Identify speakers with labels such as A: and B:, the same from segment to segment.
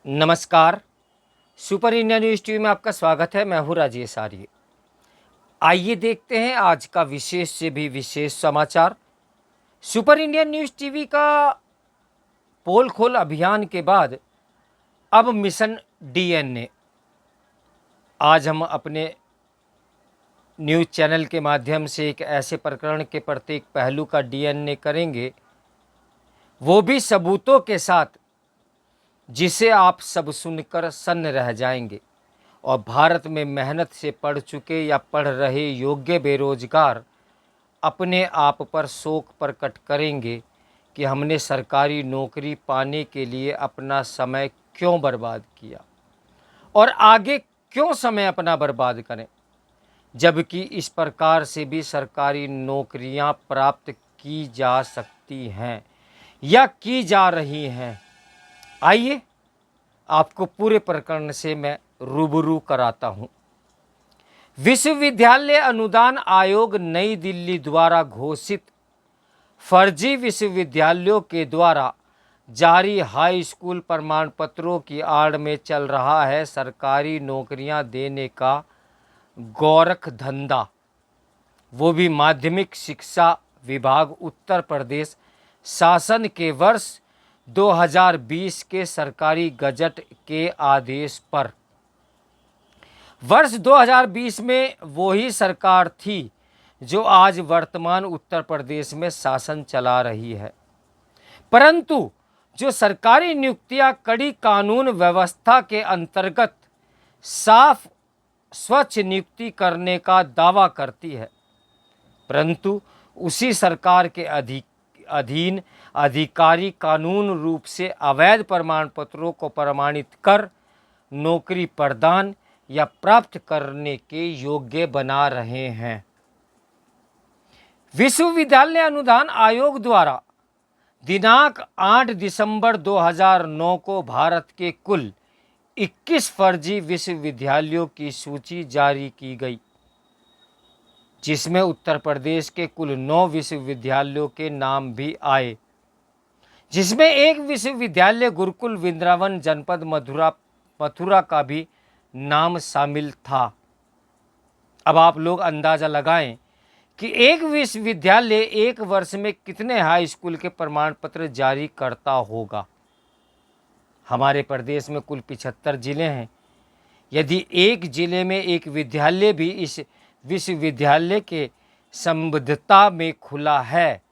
A: नमस्कार। Super India news TV में आपका स्वागत है। मैं हूँ राजेश आर्य। आइए देखते हैं आज का विशेष से भी विशेष समाचार। सुपर इंडिया न्यूज़ टीवी का पोल खोल अभियान के बाद अब मिशन डीएनए। आज हम अपने न्यूज़ चैनल के माध्यम से एक ऐसे प्रकरण के प्रत्येक पहलू का डीएनए करेंगे, वो भी सबूतों के साथ, जिसे आप सब सुनकर सन्न रह जाएंगे। और भारत में मेहनत से पढ़ चुके या पढ़ रहे योग्य बेरोजगार अपने आप पर शोक प्रकट करेंगे कि हमने सरकारी नौकरी पाने के लिए अपना समय क्यों बर्बाद किया और आगे क्यों समय अपना बर्बाद करें, जबकि इस प्रकार से भी सरकारी नौकरियां प्राप्त की जा सकती हैं या की जा रही हैं। आइए आपको पूरे प्रकरण से मैं रूबरू कराता हूं। विश्वविद्यालय अनुदान आयोग नई दिल्ली द्वारा घोषित फर्जी विश्वविद्यालयों के द्वारा जारी हाई स्कूल प्रमाण पत्रों की आड़ में चल रहा है सरकारी नौकरियां देने का गोरख धंधा, वो भी माध्यमिक शिक्षा विभाग उत्तर प्रदेश शासन के वर्ष 2020 के सरकारी गजट के आदेश पर। वर्ष 2020 में वही सरकार थी जो आज वर्तमान उत्तर प्रदेश में शासन चला रही है, परंतु जो सरकारी नियुक्तियां कड़ी कानून व्यवस्था के अंतर्गत साफ स्वच्छ नियुक्ति करने का दावा करती है, परंतु उसी सरकार के अधीन अधिकारी कानून रूप से अवैध प्रमाण पत्रों को प्रमाणित कर नौकरी प्रदान या प्राप्त करने के योग्य बना रहे हैं। विश्वविद्यालय अनुदान आयोग द्वारा दिनांक 8 दिसंबर 2009 को भारत के कुल 21 फर्जी विश्वविद्यालयों की सूची जारी की गई, जिसमें उत्तर प्रदेश के कुल 9 विश्वविद्यालयों के नाम भी आए, जिसमें एक विश्वविद्यालय गुरुकुल वृंदावन जनपद मथुरा का भी नाम शामिल था। अब आप लोग अंदाजा लगाएं कि एक विश्वविद्यालय एक वर्ष में कितने हाई स्कूल के प्रमाण पत्र जारी करता होगा। हमारे प्रदेश में कुल 75 जिले हैं। यदि एक जिले में एक विद्यालय भी इस विश्वविद्यालय के संबद्धता में खुला है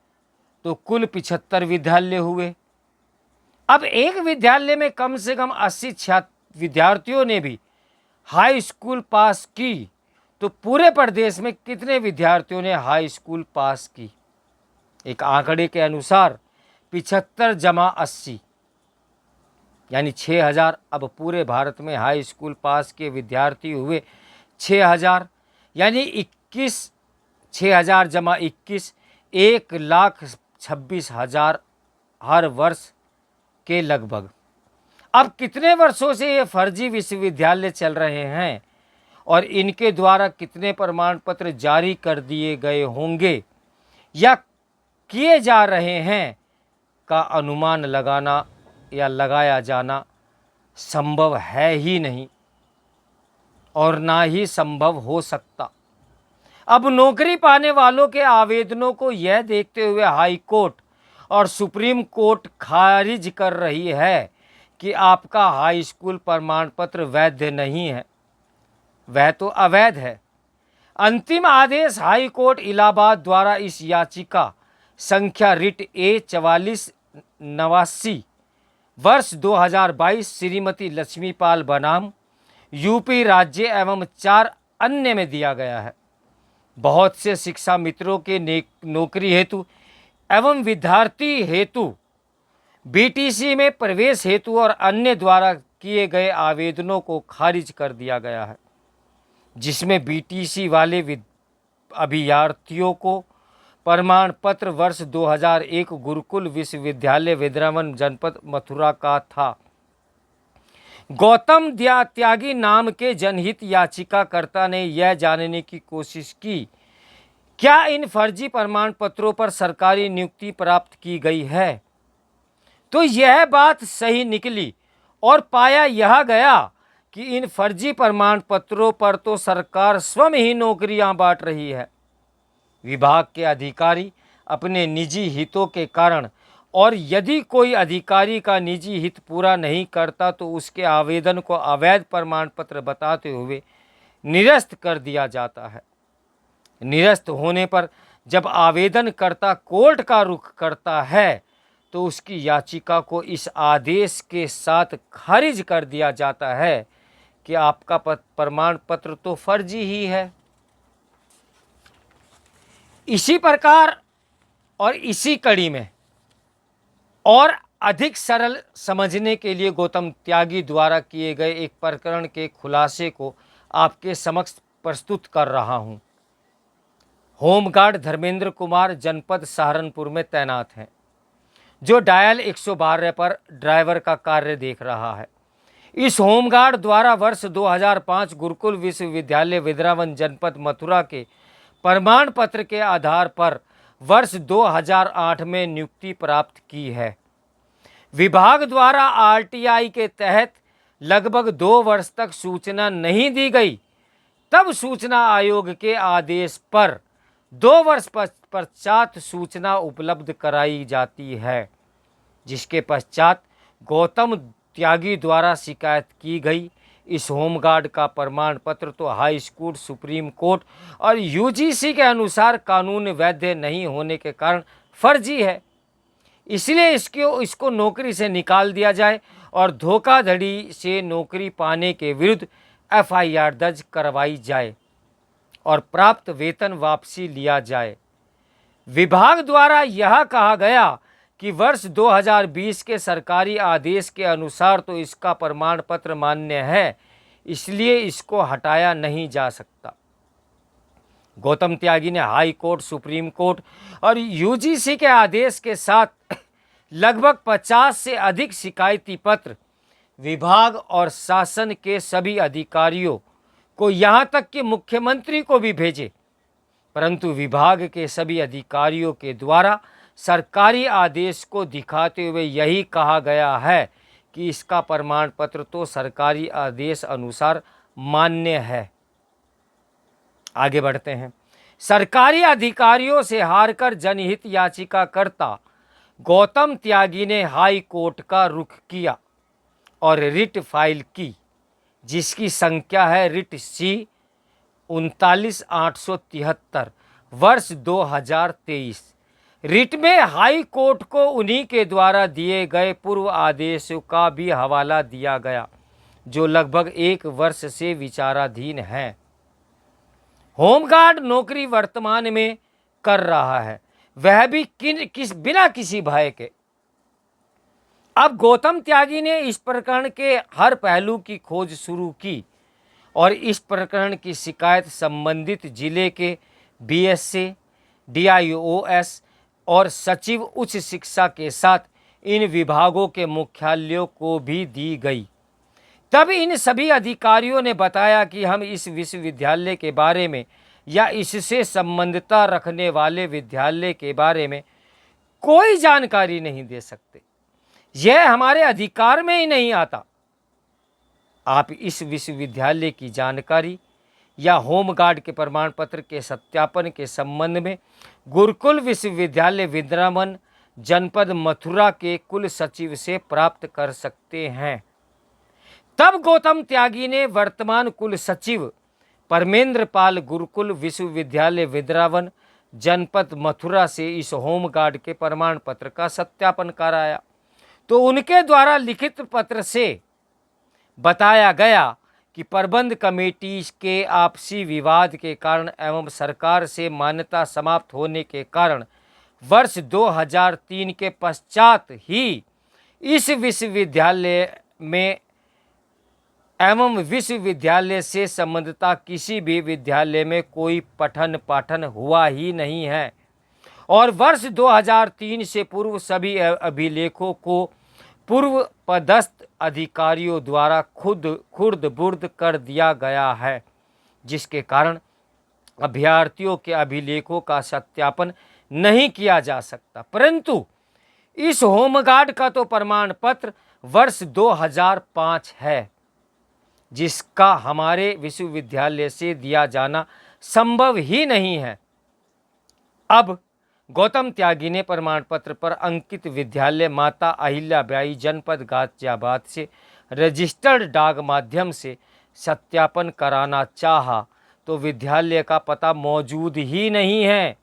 A: तो कुल 75 विद्यालय हुए। अब एक विद्यालय में कम से कम 80 विद्यार्थियों ने भी हाई स्कूल पास की तो पूरे प्रदेश में कितने विद्यार्थियों ने हाई स्कूल पास की। एक आंकड़े के अनुसार 75 जमा 80 यानी 6000। अब पूरे भारत में हाई स्कूल पास के विद्यार्थी हुए 6000, यानी 6000 जमा 21 1,26,000 हर वर्ष के लगभग। अब कितने वर्षों से ये फर्जी विश्वविद्यालय चल रहे हैं और इनके द्वारा कितने प्रमाण पत्र जारी कर दिए गए होंगे या किए जा रहे हैं का अनुमान लगाना या लगाया जाना संभव है ही नहीं और ना ही संभव हो सकता। अब नौकरी पाने वालों के आवेदनों को यह देखते हुए हाई कोर्ट और सुप्रीम कोर्ट खारिज कर रही है कि आपका हाई स्कूल प्रमाण पत्र वैध नहीं है, वह तो अवैध है। अंतिम आदेश हाई कोर्ट इलाहाबाद द्वारा इस याचिका संख्या रिट A4489 वर्ष 2022 श्रीमती लक्ष्मीपाल बनाम यूपी राज्य एवं 4 अन्य में दिया गया है। बहुत से शिक्षा मित्रों के नौकरी हेतु एवं विद्यार्थी हेतु बीटीसी में प्रवेश हेतु और अन्य द्वारा किए गए आवेदनों को खारिज कर दिया गया है, जिसमें बीटीसी वाले अभ्यर्थियों को प्रमाण पत्र वर्ष 2001 गुरुकुल विश्वविद्यालय वृंदावन जनपद मथुरा का था। गौतम त्यागी नाम के जनहित याचिकाकर्ता ने यह जानने की कोशिश की क्या इन फर्जी प्रमाण पत्रों पर सरकारी नियुक्ति प्राप्त की गई है, तो यह बात सही निकली और पाया यह गया कि इन फर्जी प्रमाण पत्रों पर तो सरकार स्वयं ही नौकरियां बांट रही है। विभाग के अधिकारी अपने निजी हितों के कारण, और यदि कोई अधिकारी का निजी हित पूरा नहीं करता तो उसके आवेदन को अवैध प्रमाण पत्र बताते हुए निरस्त कर दिया जाता है। निरस्त होने पर जब आवेदनकर्ता कोर्ट का रुख करता है तो उसकी याचिका को इस आदेश के साथ खारिज कर दिया जाता है कि आपका प्रमाण पत्र तो फर्जी ही है। इसी प्रकार और इसी कड़ी में और अधिक सरल समझने के लिए गौतम त्यागी द्वारा किए गए एक प्रकरण के खुलासे को आपके समक्ष प्रस्तुत कर रहा हूं। होमगार्ड धर्मेंद्र कुमार जनपद सहारनपुर में तैनात हैं, जो डायल 112 पर ड्राइवर का कार्य देख रहा है। इस होमगार्ड द्वारा वर्ष 2005 गुरुकुल विश्वविद्यालय विद्रावन जनपद मथुरा के प्रमाण पत्र के आधार पर वर्ष 2008 में नियुक्ति प्राप्त की है। विभाग द्वारा आरटीआई के तहत लगभग 2 वर्ष तक सूचना नहीं दी गई। तब सूचना आयोग के आदेश पर 2 वर्ष पश्चात सूचना उपलब्ध कराई जाती है, जिसके पश्चात गौतम त्यागी द्वारा शिकायत की गई। इस होमगार्ड का प्रमाण पत्र तो हाई स्कूल, सुप्रीम कोर्ट और यूजीसी के अनुसार कानून वैध नहीं होने के कारण फर्जी है, इसलिए इसको नौकरी से निकाल दिया जाए और धोखाधड़ी से नौकरी पाने के विरुद्ध एफआईआर दर्ज करवाई जाए और प्राप्त वेतन वापसी लिया जाए। विभाग द्वारा यह कहा गया कि वर्ष 2020 के सरकारी आदेश के अनुसार तो इसका प्रमाण पत्र मान्य है, इसलिए इसको हटाया नहीं जा सकता। गौतम त्यागी ने हाई कोर्ट, सुप्रीम कोर्ट और यूजीसी के आदेश के साथ लगभग 50 से अधिक शिकायती पत्र विभाग और शासन के सभी अधिकारियों को, यहाँ तक कि मुख्यमंत्री को भी भेजे, परंतु विभाग के सभी अधिकारियों के द्वारा सरकारी आदेश को दिखाते हुए यही कहा गया है कि इसका प्रमाण पत्र तो सरकारी आदेश अनुसार मान्य है। आगे बढ़ते हैं। सरकारी अधिकारियों से हारकर जनहित याचिकाकर्ता गौतम त्यागी ने हाई कोर्ट का रुख किया और रिट फाइल की, जिसकी संख्या है रिट सी 39873 वर्ष 2023। रिट में हाई कोर्ट को उन्हीं के द्वारा दिए गए पूर्व आदेशों का भी हवाला दिया गया, जो लगभग 1 वर्ष से विचाराधीन है। होमगार्ड नौकरी वर्तमान में कर रहा है, वह भी बिना किसी भय के। अब गौतम त्यागी ने इस प्रकरण के हर पहलू की खोज शुरू की और इस प्रकरण की शिकायत संबंधित जिले के बीएसए, डीआईओएस और सचिव उच्च शिक्षा के साथ इन विभागों के मुख्यालयों को भी दी गई। तब इन सभी अधिकारियों ने बताया कि हम इस विश्वविद्यालय के बारे में या इससे संबंधता रखने वाले विद्यालय के बारे में कोई जानकारी नहीं दे सकते, यह हमारे अधिकार में ही नहीं आता। आप इस विश्वविद्यालय की जानकारी या होमगार्ड के प्रमाण पत्र के सत्यापन के संबंध में गुरुकुल विश्वविद्यालय विद्रावन जनपद मथुरा के कुल सचिव से प्राप्त कर सकते हैं। तब गौतम त्यागी ने वर्तमान कुल सचिव परमेंद्र पाल गुरुकुल विश्वविद्यालय विद्रावन जनपद मथुरा से इस होमगार्ड के प्रमाण पत्र का सत्यापन कराया, तो उनके द्वारा लिखित पत्र से बताया गया कि प्रबंध कमेटी के आपसी विवाद के कारण एवं सरकार से मान्यता समाप्त होने के कारण वर्ष 2003 के पश्चात ही इस विश्वविद्यालय में एवं विश्वविद्यालय से संबंधता किसी भी विद्यालय में कोई पठन पाठन हुआ ही नहीं है और वर्ष 2003 से पूर्व सभी अभिलेखों को पूर्व पदस्थ अधिकारियों द्वारा खुर्द बुर्द कर दिया गया है, जिसके कारण अभ्यर्थियों के अभिलेखों का सत्यापन नहीं किया जा सकता। परंतु इस होमगार्ड का तो प्रमाण पत्र वर्ष 2005 है, जिसका हमारे विश्वविद्यालय से दिया जाना संभव ही नहीं है। अब गौतम त्यागी ने प्रमाण पत्र पर अंकित विद्यालय माता अहिल्याबाई जनपद गाजियाबाद से रजिस्टर्ड डाक माध्यम से सत्यापन कराना चाहा तो विद्यालय का पता मौजूद ही नहीं है।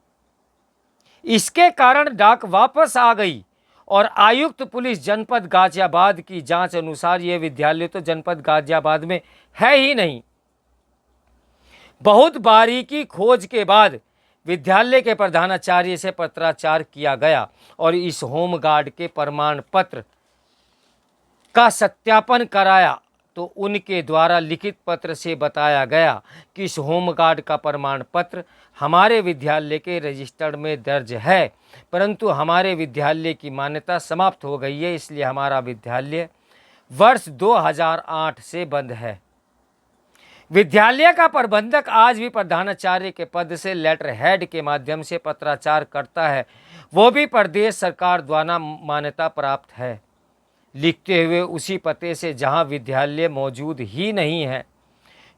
A: इसके कारण डाक वापस आ गई और आयुक्त पुलिस जनपद गाजियाबाद की जांच अनुसार यह विद्यालय तो जनपद गाजियाबाद में है ही नहीं। बहुत बारीकी खोज के बाद विद्यालय के प्रधानाचार्य से पत्राचार किया गया और इस होमगार्ड के प्रमाण पत्र का सत्यापन कराया तो उनके द्वारा लिखित पत्र से बताया गया कि इस होमगार्ड का प्रमाण पत्र हमारे विद्यालय के रजिस्टर्ड में दर्ज है, परंतु हमारे विद्यालय की मान्यता समाप्त हो गई है, इसलिए हमारा विद्यालय वर्ष 2008 से बंद है। विद्यालय का प्रबंधक आज भी प्रधानाचार्य के पद से लेटर हेड के माध्यम से पत्राचार करता है, वो भी प्रदेश सरकार द्वारा मान्यता प्राप्त है, लिखते हुए उसी पते से जहां विद्यालय मौजूद ही नहीं है,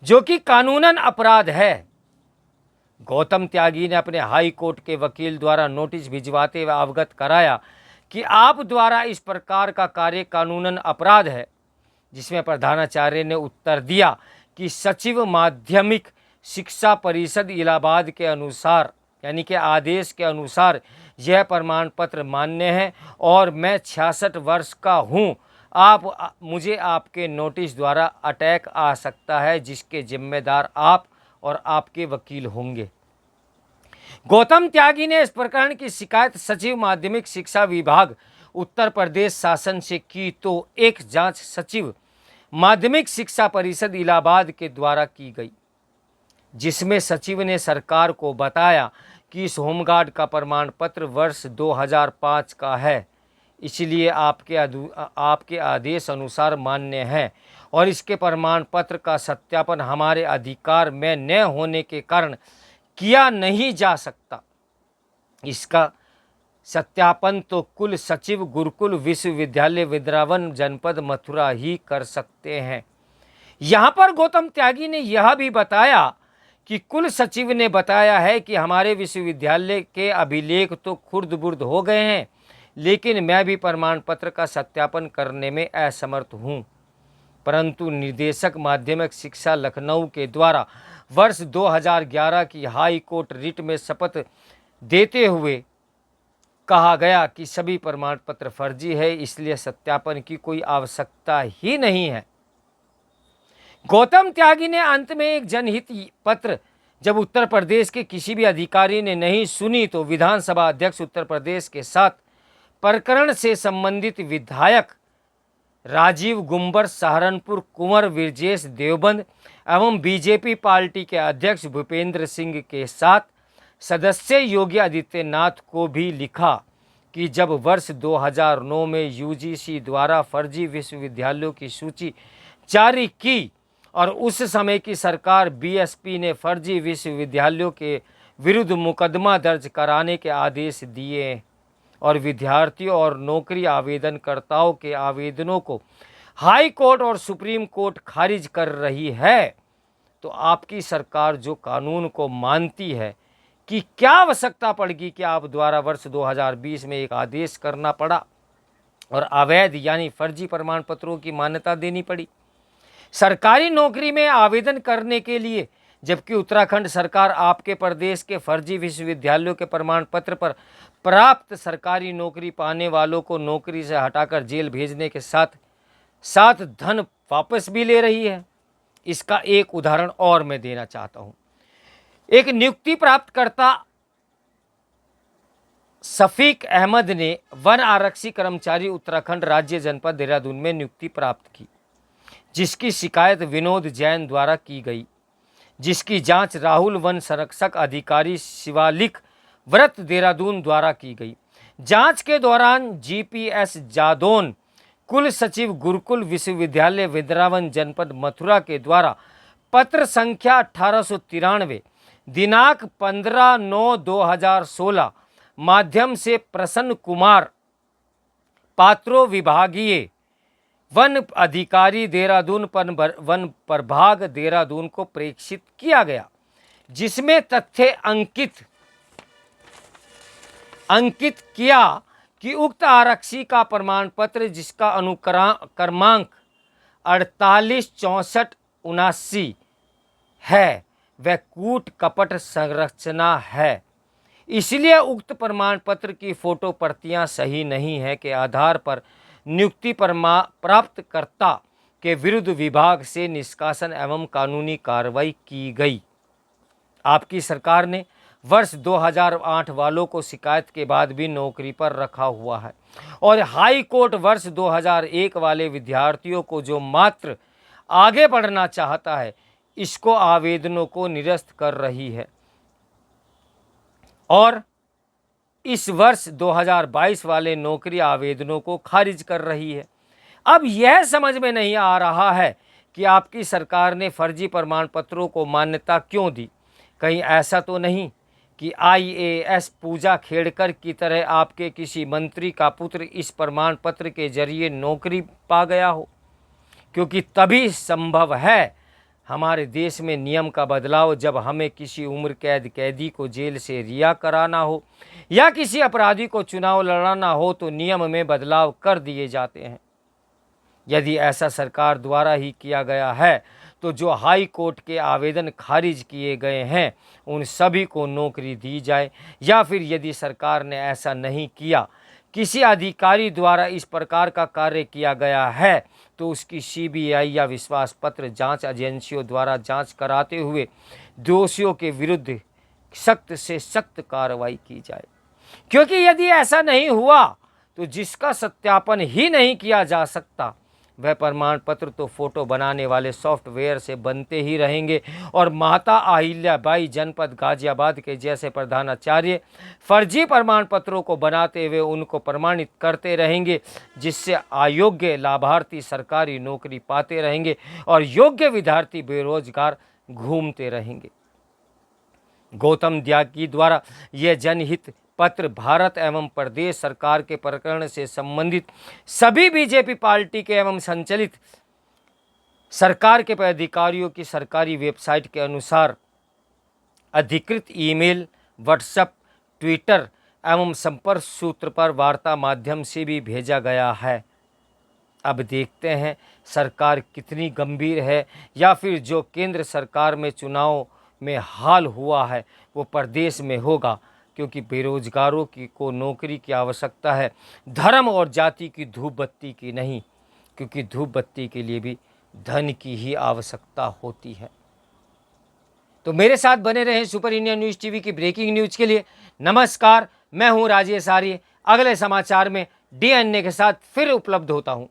A: जो कि कानूनन अपराध है। गौतम त्यागी ने अपने हाई कोर्ट के वकील द्वारा नोटिस भिजवाते हुए अवगत कराया कि आप द्वारा इस प्रकार का कार्य कानूनन अपराध है, जिसमें प्रधानाचार्य ने उत्तर दिया कि सचिव माध्यमिक शिक्षा परिषद इलाहाबाद के अनुसार यानी कि आदेश के अनुसार यह प्रमाण पत्र मान्य है और मैं 66 वर्ष का हूँ। मुझे आपके नोटिस द्वारा अटैक आ सकता है, जिसके जिम्मेदार आप और आपके वकील होंगे। गौतम त्यागी ने इस प्रकरण की शिकायत सचिव माध्यमिक शिक्षा विभाग उत्तर प्रदेश शासन से की तो एक जांच सचिव माध्यमिक शिक्षा परिषद इलाहाबाद के द्वारा की गई, जिसमें सचिव ने सरकार को बताया कि इस होमगार्ड का प्रमाण पत्र वर्ष 2005 का है, इसलिए आपके आदेश अनुसार मान्य है और इसके प्रमाण पत्र का सत्यापन हमारे अधिकार में न होने के कारण किया नहीं जा सकता। इसका सत्यापन तो कुल सचिव गुरुकुल विश्वविद्यालय वृंदावन जनपद मथुरा ही कर सकते हैं। यहाँ पर गौतम त्यागी ने यह भी बताया कि कुल सचिव ने बताया है कि हमारे विश्वविद्यालय के अभिलेख तो खुर्द-बुर्द हो गए हैं, लेकिन मैं भी प्रमाण पत्र का सत्यापन करने में असमर्थ हूँ। परंतु निदेशक माध्यमिक शिक्षा लखनऊ के द्वारा वर्ष 2011 की हाई कोर्ट रिट में शपथ देते हुए कहा गया कि सभी प्रमाण पत्र फर्जी है, इसलिए सत्यापन की कोई आवश्यकता ही नहीं है। गौतम त्यागी ने अंत में एक जनहित पत्र जब उत्तर प्रदेश के किसी भी अधिकारी ने नहीं सुनी तो विधानसभा अध्यक्ष उत्तर प्रदेश के साथ प्रकरण से संबंधित विधायक राजीव गुंबर सहारनपुर, कुंवर विरजेश देवबंद एवं बीजेपी पार्टी के अध्यक्ष भूपेंद्र सिंह के साथ सदस्य योगी आदित्यनाथ को भी लिखा कि जब वर्ष 2009 में यूजीसी द्वारा फर्जी विश्वविद्यालयों की सूची जारी की और उस समय की सरकार बीएसपी ने फर्जी विश्वविद्यालयों के विरुद्ध मुकदमा दर्ज कराने के आदेश दिए और विद्यार्थियों और नौकरी आवेदनकर्ताओं के आवेदनों को हाई कोर्ट और सुप्रीम कोर्ट खारिज कर रही है, तो आपकी सरकार जो कानून को मानती है कि क्या आवश्यकता पड़ेगी कि आप द्वारा वर्ष 2020 में एक आदेश करना पड़ा और अवैध यानी फर्जी प्रमाण पत्रों की मान्यता देनी पड़ी सरकारी नौकरी में आवेदन करने के लिए, जबकि उत्तराखंड सरकार आपके प्रदेश के फर्जी विश्वविद्यालयों के प्रमाण पत्र पर प्राप्त सरकारी नौकरी पाने वालों को नौकरी से हटाकर जेल भेजने के साथ साथ धन वापस भी ले रही है। इसका एक उदाहरण और मैं देना चाहता हूं। एक नियुक्ति प्राप्तकर्ता शफीक अहमद ने वन आरक्षी कर्मचारी उत्तराखंड राज्य जनपद देहरादून में नियुक्ति प्राप्त की, जिसकी शिकायत विनोद जैन द्वारा की गई, जिसकी जांच राहुल वन संरक्षक अधिकारी शिवालिक व्रत देहरादून द्वारा की गई। जांच के दौरान जीपीएस जादौन कुल सचिव गुरुकुल विश्वविद्यालय वृंदावन जनपद मथुरा के द्वारा पत्र संख्या 1893 दिनांक 15/9/2016 माध्यम से प्रसन्न कुमार पात्रों विभागीय वन अधिकारी देहरादून पर वन प्रभाग देहरादून को प्रेषित किया गया, जिसमें तथ्य अंकित किया कि उक्त आरक्षी का प्रमाण पत्र, जिसका अनुक्रमांक 486479 है, वह कूट कपट संरचना है। इसलिए उक्त प्रमाण पत्र की फोटो प्रतियां सही नहीं है के आधार पर नियुक्ति प्राप्तकर्ता के विरुद्ध विभाग से निष्कासन एवं कानूनी कार्रवाई की गई। आपकी सरकार ने वर्ष 2008 वालों को शिकायत के बाद भी नौकरी पर रखा हुआ है और हाई कोर्ट वर्ष 2001 वाले विद्यार्थियों को जो मात्र आगे बढ़ना चाहता है, इसको आवेदनों को निरस्त कर रही है और इस वर्ष 2022 वाले नौकरी आवेदनों को खारिज कर रही है। अब यह समझ में नहीं आ रहा है कि आपकी सरकार ने फर्जी प्रमाण पत्रों को मान्यता क्यों दी। कहीं ऐसा तो नहीं कि IAS पूजा खेड़कर की तरह आपके किसी मंत्री का पुत्र इस प्रमाण पत्र के जरिए नौकरी पा गया हो, क्योंकि तभी संभव है हमारे देश में नियम का बदलाव जब हमें किसी उम्र कैद कैदी को जेल से रिहा कराना हो या किसी अपराधी को चुनाव लड़ाना हो तो नियम में बदलाव कर दिए जाते हैं। यदि ऐसा सरकार द्वारा ही किया गया है तो जो हाई कोर्ट के आवेदन खारिज किए गए हैं उन सभी को नौकरी दी जाए, या फिर यदि सरकार ने ऐसा नहीं किया, किसी अधिकारी द्वारा इस प्रकार का कार्य किया गया है तो उसकी CBI या विश्वास पत्र जांच एजेंसियों द्वारा जांच कराते हुए दोषियों के विरुद्ध सख्त से सख्त कार्रवाई की जाए। क्योंकि यदि ऐसा नहीं हुआ तो जिसका सत्यापन ही नहीं किया जा सकता, वह प्रमाण पत्र तो फोटो बनाने वाले सॉफ्टवेयर से बनते ही रहेंगे और माता अहिल्याबाई जनपद गाजियाबाद के जैसे प्रधानाचार्य फर्जी प्रमाण पत्रों को बनाते हुए उनको प्रमाणित करते रहेंगे, जिससे अयोग्य लाभार्थी सरकारी नौकरी पाते रहेंगे और योग्य विद्यार्थी बेरोजगार घूमते रहेंगे। गौतम त्यागी द्वारा यह जनहित पत्र भारत एवं प्रदेश सरकार के प्रकरण से संबंधित सभी बीजेपी पार्टी के एवं संचालित सरकार के पदाधिकारियों की सरकारी वेबसाइट के अनुसार अधिकृत ईमेल, व्हाट्सएप, ट्विटर एवं संपर्क सूत्र पर वार्ता माध्यम से भी भेजा गया है। अब देखते हैं सरकार कितनी गंभीर है, या फिर जो केंद्र सरकार में चुनाव में हाल हुआ है वो प्रदेश में होगा, क्योंकि बेरोजगारों को नौकरी की आवश्यकता है, धर्म और जाति की धूप बत्ती की नहीं, क्योंकि धूप बत्ती के लिए भी धन की ही आवश्यकता होती है। तो मेरे साथ बने रहें सुपर इंडिया न्यूज़ टीवी की ब्रेकिंग न्यूज़ के लिए। नमस्कार, मैं हूं राजेश आर्य। अगले समाचार में DNA के साथ फिर उपलब्ध होता हूं।